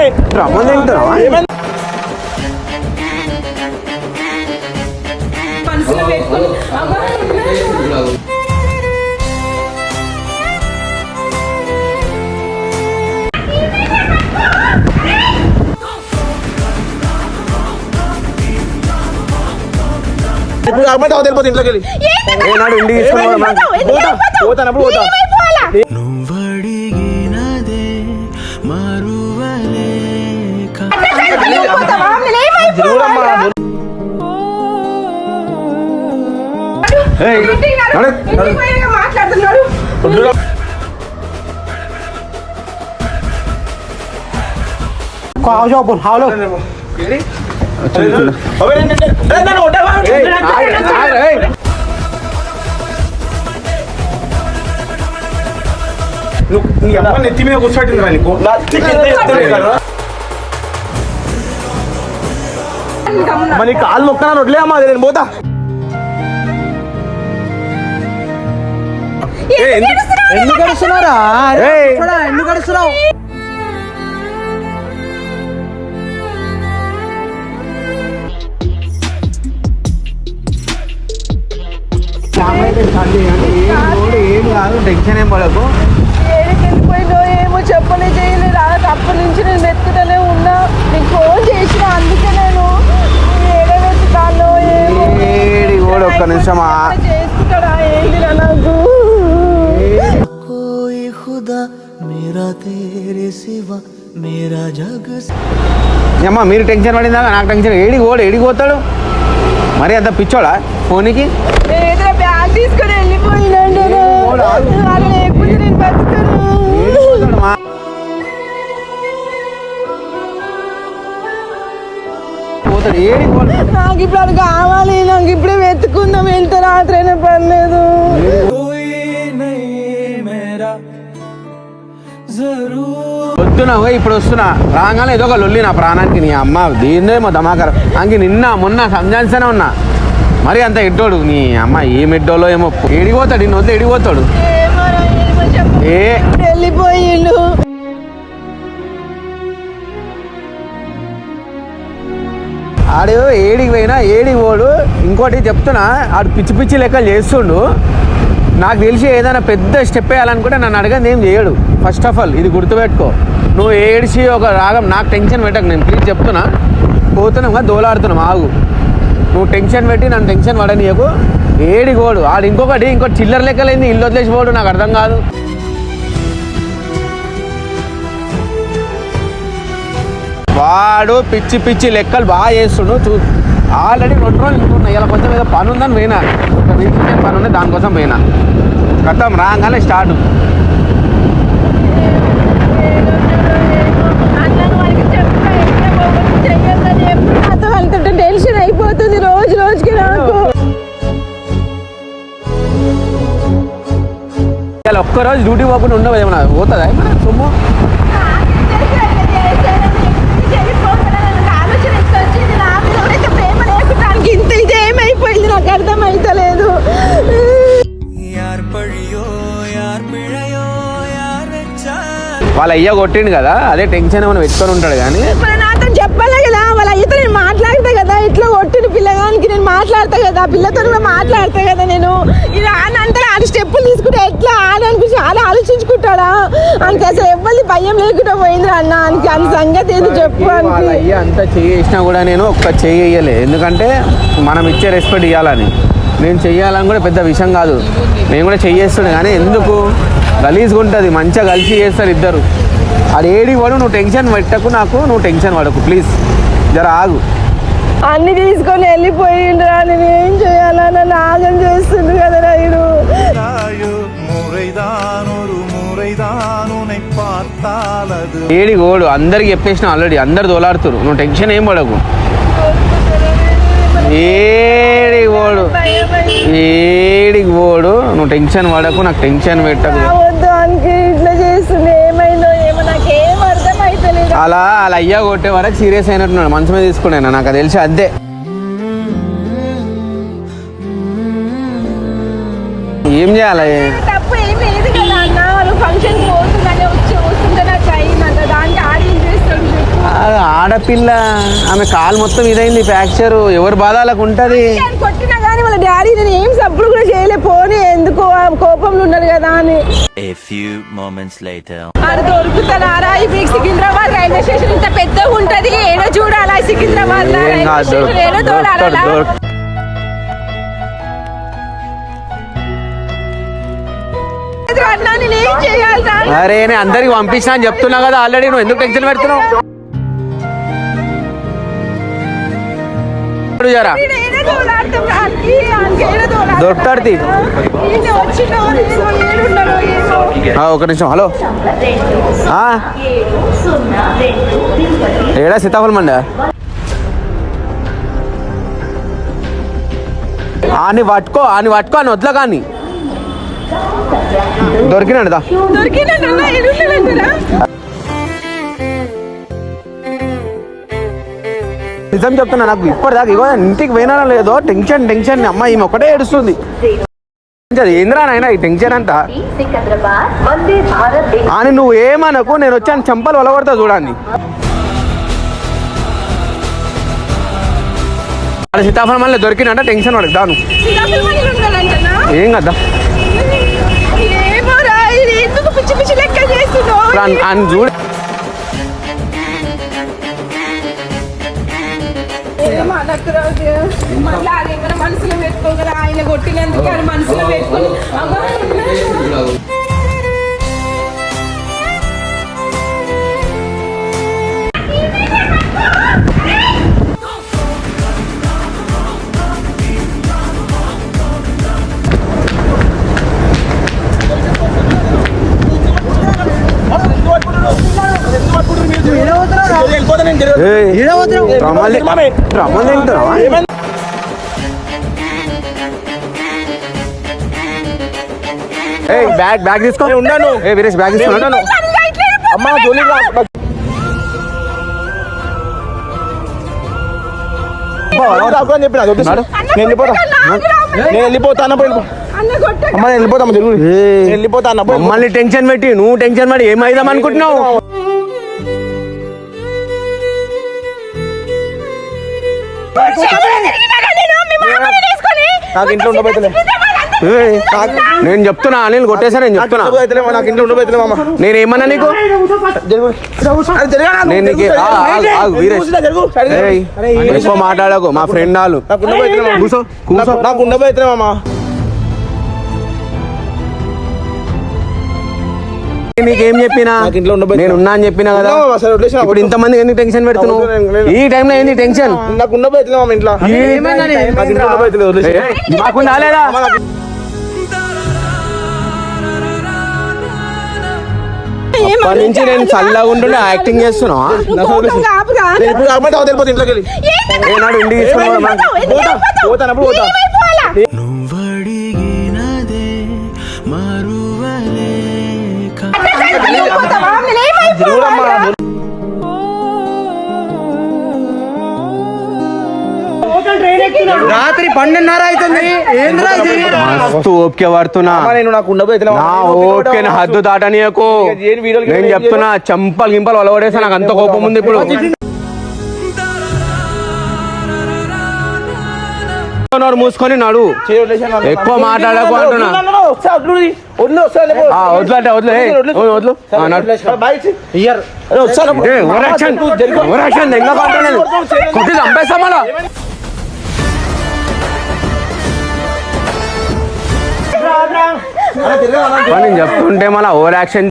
ఇప్పుడు అమ్మాయి తెలిపోతే ఇంట్లోకి వెళ్ళి ఏనాడు ఇంటికి పోతానప్పుడు పోతా మాట్లాడుతున్నాడు నీ అమ్మ నెత్తి మీద కూర్చోబెట్టిందిరా నీకు మరి కాలు మొక్కనా వడ్లే అమ్మా నేను పోతా ఎందుకు గడుస్తున్నారా ఎందుకు గడుస్తున్నావు ఏం కాదు టెన్షన్ ఏం పడకు వెళ్ళిపోయిందో ఏమో చెప్పలే చేయలేదు అప్పటి నుంచి నేను వెతుకుతూనే ఉన్నా నీకు ఫోన్ చేసిన అందుకే నేను వెతుకాలో ఏడి కూడా ఒక్క నిమిషం చేసుకుంటాడా ఏంటిరా నాకు అమ్మా మీరు టెన్షన్ పడిందా నాకు టెన్షన్ ఏడిపోతాడు మరి అంత పిచ్చోడా ఫోన్కి ఏదో బ్యాగ్ తీసుకొని వెళ్ళిపోయినాడు లేకపోతే నేను బతుకను నాకు ఇప్పుడు అది కావాలి నాకు ఇప్పుడే వెతుకుందాం ఎంత రాత్రి అయినా పర్లేదు వద్దునా ఇప్పుడు వస్తున్నా రాగానే ఏదో ఒక లొల్లి నా ప్రాణానికి నీ అమ్మ దీన్నేమో దమాకర్ అంకి నిన్న మొన్న సంజాన్సనే ఉన్నా మరి అంత ఎడ్డోడు నీ అమ్మ ఏం ఎడ్డోలో ఏమో ఎడిపోతాడు నిన్ను వద్దు ఎడిపోతాడు వెళ్ళిపోయిండు ఆడు ఏడికి పోయినా ఏడికి పోడు ఇంకోటి చెప్తున్నా ఆడు పిచ్చి పిచ్చి లెక్కలు చేస్తుండు నాకు తెలిసి ఏదైనా పెద్ద స్టెప్ వేయాలనుకుంటే నన్ను అడగని ఏం చేయడు ఫస్ట్ ఆఫ్ ఆల్ ఇది గుర్తుపెట్టుకో నువ్వు ఏడిసి ఒక రాగం నాకు టెన్షన్ పెట్టకు నేను ప్లీజ్ చెప్తున్నా పోతున్నావా దోలాడుతున్నావు ఆగు నువ్వు టెన్షన్ పెట్టి నన్ను టెన్షన్ పడనీయకు ఏడిగోడు ఆడు ఇంకొకటి చిల్లర లెక్కలేంది ఇల్లు వదిలేసి పోడు నాకు అర్థం కాదు వాడు పిచ్చి పిచ్చి లెక్కలు బాగా చేస్తుండు ఆల్రెడీ 2 రోజులు ఇంటున్నా ఇలా కొంచెం ఏదో పని ఉందని పోయినా ఒక రీసెంట్ పని ఉంది దానికోసం పోయినా కథం రాగానే స్టార్ట్ టెన్షన్ అయిపోతుంది రోజుకి నాకు ఇలా ఒక్కరోజు డ్యూటీ పోకుండా ఉండవు ఏమన్నా పోతుందా ఏమన్నా సొమ్ము ఇంత ఇదేమైపోయింది నాకు అర్థమైతలేదు వాళ్ళ అయ్య కొట్టిండు కదా అదే టెన్షన్ ఏమైనా పెట్టుకొని ఉంటాడు కానీ నాతో చెప్పాలి కదా వాళ్ళ అయ్యతో నేను మాట్లాడతా కదా ఇట్లా కొట్టిన పిల్లగానికి నేను మాట్లాడతా కదా పిల్లతో కూడా మాట్లాడతా కదా నేను ఇది ఆనంతా ఆడు స్టెప్పులు తీసుకుంటే ఎట్లా ఆడనికి చాలా ఆలోచించుకుంటాడా ఆయనకి అసలు ఎవరి భయం లేకుండా పోయింది అన్న ఆయనకి అంత సంగతి ఏది చెప్పు వాళ్ళ అయ్య అంతా చేసినా కూడా నేను ఒక్క చెయ్యలే ఎందుకంటే మనం ఇచ్చే రెస్పెక్ట్ ఇవ్వాలని నేను చెయ్యాలని కూడా పెద్ద విషయం కాదు నేను కూడా చెయ్యేస్తున్నా కానీ ఎందుకు గలీజ్గా ఉంటుంది మంచిగా కలిసి చేస్తారు ఇద్దరు అది ఏడికి పడు నువ్వు టెన్షన్ పెట్టకు నాకు నువ్వు టెన్షన్ పడకు ప్లీజ్ జర ఆగు అన్ని తీసుకొని వెళ్ళిపోయిండ్రా నేను ఏం చేయాలా నన్ను ఆగం చేస్తుంది కదా రైడు ఏడికి ఓడు అందరికి చెప్పేసిన ఆల్రెడీ అందరు దోలాడుతురు నువ్వు టెన్షన్ ఏం పడకు ఏడికి పోడు నువ్వు టెన్షన్ పడకు నాకు టెన్షన్ పెట్టకు ఇట్లా చేస్తుంది ఏమైందో ఏమో నాకేం అర్థం అవుతలేదు అలా అయ్యా కొట్టే వరకు సీరియస్ అయినట్టున్నాడు మనసు మీద తీసుకున్నాను నాకు తెలిసి అంతే ఏం చేయాలి తప్పు ఏం లేదు కదా అన్న వాళ్ళు ఫంక్షన్ పోతుందని వస్తుంటే నాకు అయిందంట దానికి ఆడి చేస్తాడు చెప్పు ఆడపిల్ల ఆమె కాలు మొత్తం ఇదైంది ఫ్రాక్చర్, ఎవరి బాధాలకు ఉంటది. కొట్టినా కానీ వాళ్ళ డాడీ నేను ఏం సప్పుడు కూడా చేయలే, పోనీ ఎందుకు కోపంలో ఉన్నారు కదా అని. A few moments later. ఆడ దొరుకుతారా? ఇప్పుడు సికింద్రాబాద్ రైల్వే స్టేషన్ ఇంత పెద్దగా ఉంటది, ఏడో చూడాలా సికింద్రాబాద్ ఏడో చూడాలా. నేనేం చేయాలి? అరే నేను అందరికి పంపించిన అని చెప్తున్నా కదా ఆల్రెడీ, నువ్వు ఎందుకు టెన్షన్ పెడుతున్నావు? దొరుకుతాడు. ఒక నిమిషం. హలో, ఏడా సీతాఫలం మండ అని పట్టుకో అని వదల కానీ దొరికినాడుదా. నిజం చెప్తున్నా, నాకు ఇప్పటిదాకా ఇగో ఇంటికి పోయినా లేదో టెన్షన్ అమ్మ ఈమె ఒకటే ఏడుస్తుంది. ఏంద్రా నాయన ఈ టెన్షన్ అంతా అని నువ్వు ఏమనకు, నేను వచ్చాను చంపలు వలగొడతా చూడండి. సీతాఫలం మళ్ళీ దొరికినంట టెన్షన్ పడకు దాను ఏం కదా చూడ మనసులో పెట్టుకోగల ఆయన కొట్టినందుకు ఆయన మనసులో పెట్టుకుని బ్యాగ్ తీసుకో. ఉన్నాను వీరేష్, బ్యాగ్ తీసుకున్నాను. అమ్మా జోలి మమ్మల్ని టెన్షన్ పెట్టి నువ్వు టెన్షన్ పడి ఏమైదాం అనుకుంటున్నావు? నాకు ఇంట్లో ఉండబోతులే, నేను చెప్తున్నా అనిల్ కొట్టేసా, నేను చెప్తున్నా నాకు ఇంట్లో ఉండబోతులే. నేను ఏమన్నా నీకు? నేను ఎక్కువ మాట్లాడకు, మా ఫ్రెండ్ వాళ్ళు. నాకు ఉండబోతులే మామ. నీకేం చెప్పినా నేను ఉన్నా అని చెప్పినా కదా. ఇప్పుడు ఇంతమంది ఎందుకు టెన్షన్ పెడుతున్నావు? ఈ టైంలో ఏంది టెన్షన్? నాకు ఉండబోతులే మామ ఇంట్లో. మాకు రాలేదా? అప్పటి నుంచి నేను చల్లగా ఉంటుండే యాక్టింగ్ చేస్తున్నా. ఏనాడు ఇంటికి తీసుకున్నాడు రాత్రి 12:30 అవుతుంది. మస్తు ఓపిక పడుతున్నా, నా ఓపిక హద్దు దాటనీయకు. నేను చెప్తున్నా చంపలు గింపలు వలవడేసా, నాకు అంత కోపం ఉంది ఇప్పుడు. మూసుకొని నడు, ఎక్కువ మాట్లాడకు అంటున్నా. వద్దులంటే వద్దు కొట్టి చంపేస్తాం మళ్ళా. నేను చెప్తుంటే మళ్ళా ఓవర్ యాక్షన్.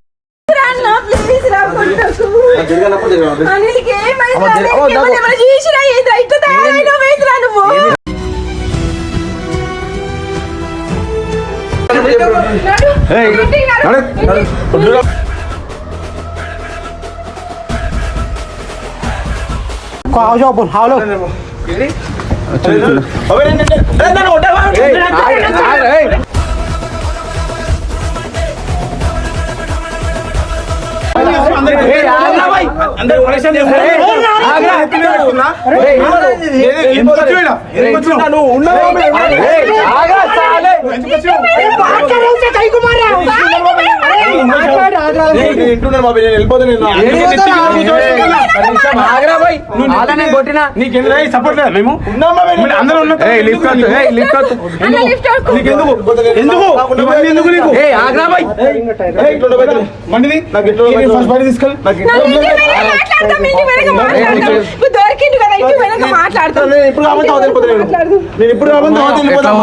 ఇంటున్నాను బాబు, నేను వెళ్ళిపోతాను. కొట్టినా నీకెందుకు సపోర్ట్ లేదా మేము అందరూ ఉన్నాం. మండిది ఫస్ట్ బయట తీసుకెళ్ళి నేను ఇప్పుడు కాబట్టి వెళ్ళిపోతాను. నేను ఇప్పుడు కాబట్టి వెళ్ళిపోతాను.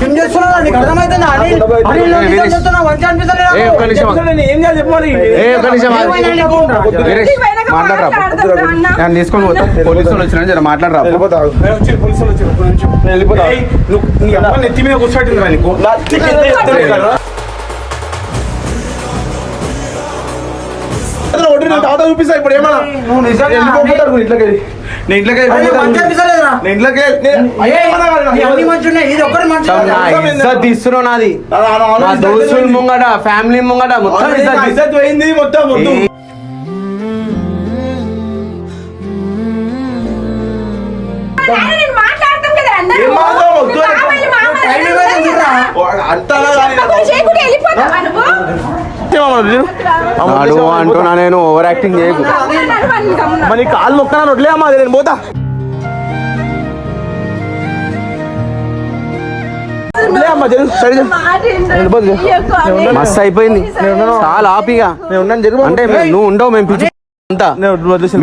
ఏం చేస్తున్నావు? నీకు అర్థమవుతుందా? నేను తీసుకొని పోతా. పోలీసులు వచ్చిన జర మాట్లాడరా. నీ అమ్మ నెత్తి మీద కూర్చోబెట్టిందిరా నీకు. తాత చూపిస్తా ఇప్పుడు ఏమన్నా ఇంట్లోకి తీస్తున్నావు నాది, నా దోస్తుల ముంగట, ఫ్యామిలీ ముంగట మొత్తం పోయింది మొత్తం. అంటున్నా నేను, ఓవర్ యాక్టింగ్ చేయకు. మరి కాళ్ళు మొక్కనా వడ్లే అమ్మా, నేను పోతా. మస్తు అయిపోయింది, చాలా ఆపిగా అంటే నువ్వు ఉండవు. మేము పిచ్చి అంతా,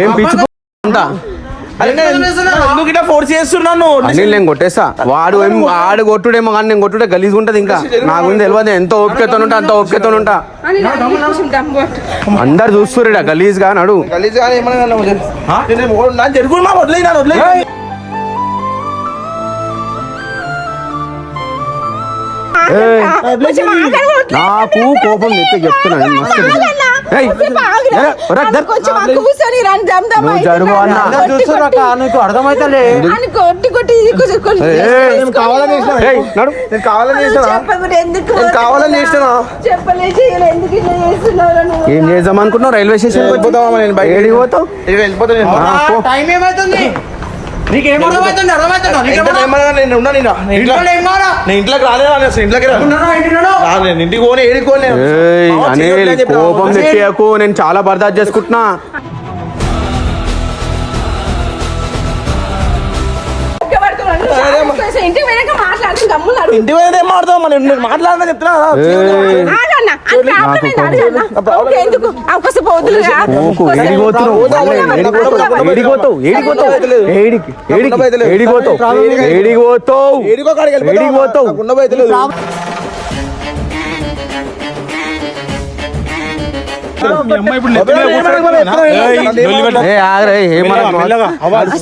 మేము పిచ్చి అంతా. ఎందుకు ఇట్లా ఫోర్స్ చేస్తున్నాను? నేను కొట్టేస్తా. ఆడు కొట్టుడేమో కానీ నేను కొట్టుడే గలీజ్ ఉంటది. ఇంకా నా గురించి తెలియదు. ఎంత ఓపికతో ఉంటా అంత ఓపికతో ఉంటా. అందరు చూస్తుర్రా గలీజ్ గా నడు. గలీజ్ గా ఏమన్నా జరుగుతున్నా వదిలే నాకు కోపం తెస్తే చెప్తున్నా. నీకు అర్థమైతే ఏం చేద్దాం అనుకుంటున్నావు? రైల్వే స్టేషన్ వెళ్ళిపోతావు. టైం ఏమైతుంది? నీకేమర్థమవుతుంది? ఇంట్లోకి రాలేదు, ఇంట్లోకి ఇంటికి పోనీ ఏడుకోలే. అనిల్ కోపం తెచ్చేయకు, నేను చాలా బర్దాస్త్ చేసుకుంటున్నా. ఇంటికి వెనక మాట్లాడుతుంది. ఇంటి మీద ఏం మాట్లాడతావు? మనం మాట్లాడదా చెప్తున్నా.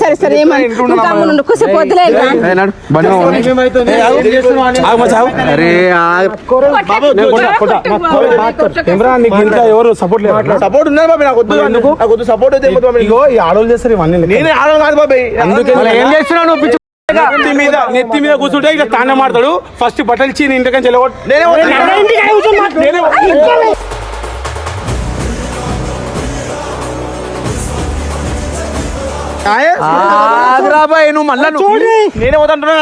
సరే సరే ఎవరు సపోర్ట్ లేదు. సపోర్ట్ ఉన్నారు బాబు, నాకు వద్దు. నాకు వద్దు సపోర్ట్ అయితే ఈ ఆడోళ్ళు చేస్తారు ఇవన్నీ. నేనే ఆడను కాదు బాబాయ్. ఏం చేస్తున్నావు నువ్వు? నెత్తి మీద కూర్చుంటే ఇట్లా తాండ మాడతాడు. ఫస్ట్ బట్టలు ఇచ్చి ఇంటికని చెల్లగొట్టు. నువ్వు మళ్ళా నేనే పోతాంటున్నా.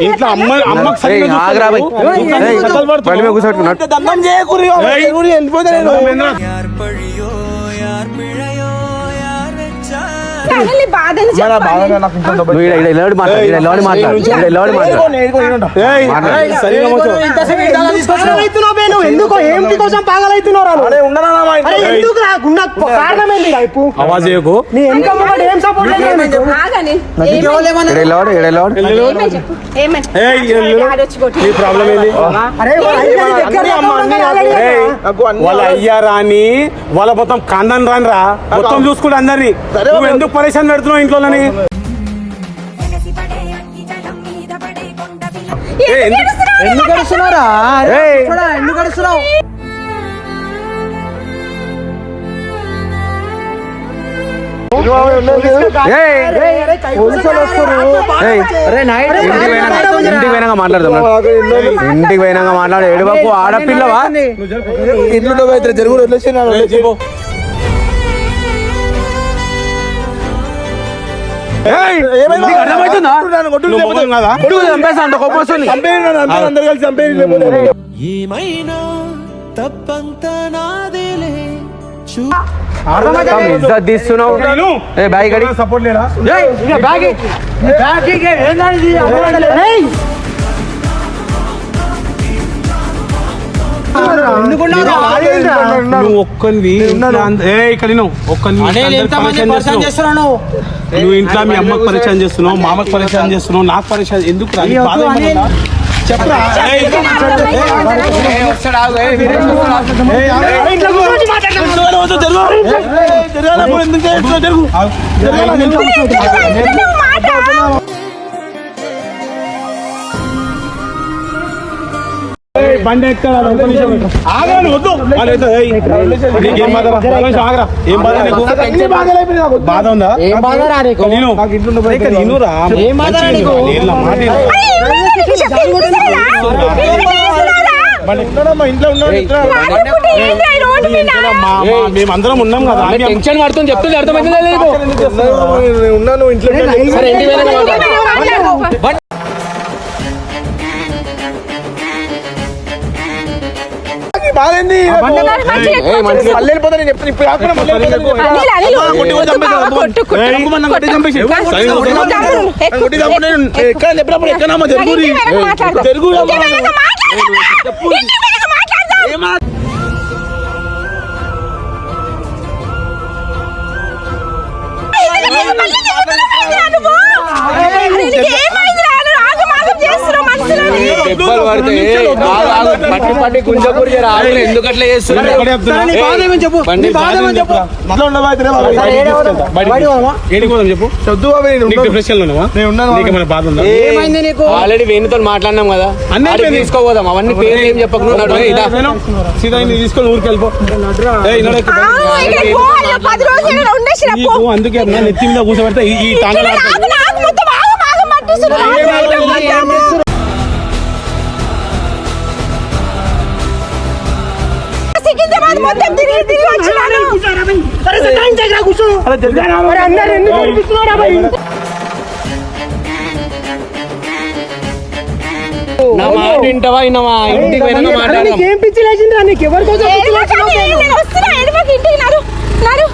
ఇంట్లో అమ్మకి దండం చేయకూరి వెళ్ళిపోతా. ఎందుకో ఏంటి కోసం పాగలవుతున్నావు? వాళ్ళ అయ్యా రాని వాళ్ళ మొత్తం కాందని రాని రా మొత్తం చూసుకుంటే అందరినీ. నువ్వు ఎందుకు పరేషాన్ పెడుతున్నావు ఇంట్లోని? ఎందుకు గడుస్తున్నారా? ఎందుకు గడుస్తున్నావు? ఇంటికి పోయినాక మాట్లాడదాం. ఇంటికి పోయినాక మాట్లాడు. ఏడుబాపు ఆడపిల్లవా? ఇంట్లో జరుగుడు ఏయ్, ఏమైంది? నీకు అర్థమవుతుందా? నన్ను కొట్టుడు నువ్వు లేకపోతే- మొగం కాదా? కొట్టుకు చంపేస్తా అంత కోపం వస్తుంది. చంపేయండి నన్ను, అందరూ కలిసి చంపేయండి లేకపోతే. ఏమైనా తప్పంతా నాదేలే కమ్ ఇజ్జత్ తీస్తున్నావు. ఏ బ్యాగ్ గడి. సపోర్ట్ లేదా ఏయ్, ఇక బ్యాగ్ ఇ- బ్యాగ్ ఇక ఏందది? ఏయ్. నువ్వు ఒక్కనివి ఇక్కడ నువ్వు ఇంట్లో మీ అమ్మకి పరిచయం చేస్తున్నావు, మామకి పరిచయం చేస్తున్నావు, నాకు పరిచయం ఎందుకు రా? నీ బాధ ఏమన్నా? చెప్పరా ఏయ్, ఏయ్, వస్తాడు, ఆగు. ఏయ్, వీరేష్ వస్తాడు. బండి ఎక్కడ ఆగాను వద్దు నీకేం బాధ రా? ఆగరా ఏం బాధ నీకు? బాధ ఉందా? ఏం బాధరా నీకు? నేను నేనురా మంచిగా నేను నా మాట విను. ఇంట్లో మేమందరం ఉన్నాం కదా టెన్షన్ పడుతుంది చెప్తుంది అర్థమైందా నీకు? ఉన్నాను ఇంట్లో. సరే ఇంటికి వెళ్ళి బాధేంది? ఏయ్, మంచిగా మళ్ళీ వెళ్ళిపోతా నేను చెప్తాను ఇప్పుడు కాకుండా మళ్ళీ వెళ్ళిపోతా. కొట్టి చంపు నేను ఎక్కడ చెప్పినప్పుడు ఎక్కడమ్మా జరుగురి జరుగు దెబ్బలు పడితే పట్టి పట్టి గుంజకూరు ఎందుకు అట్లా చేస్తున్నారు? చెప్పు చదువు బాబు నేను ఉన్నాను. డిప్రెషన్ లో నేను ఉన్నాను. నీకేమైనా బాధ ఉందా? ఏమైంది నీకు? ఆల్రెడీ వేణుతో మాట్లాడినాం కదా, అన్నీ అన్నీ అయిపోయింది. తీసుకోపోదాం. అవన్నీ పేరు ఏం చెప్పకుండా సీదా ఇన్ని తీసుకొని ఊరికి వెళ్ళిపో. ఏయ్, నడు ఎక్కు. నీకు అందుకే అన్నా నెత్తి మీద కూర్చోబెడితే ఈ తాంగలు సికింద్రాబాద్ మొత్తం తిరిగి తిరిగి వచ్చినాను. నా మాట వింటావా? విన్నావా? ఇంటికి పోయినా మాట్లాడదాం. ఏం పిచ్చి లేచిందిరా నీకు? ఎవరి కోసం పిచ్చి లేచినావు? నేను వస్తున్నా, ఎడమకి ఇంటికి నడు నడు.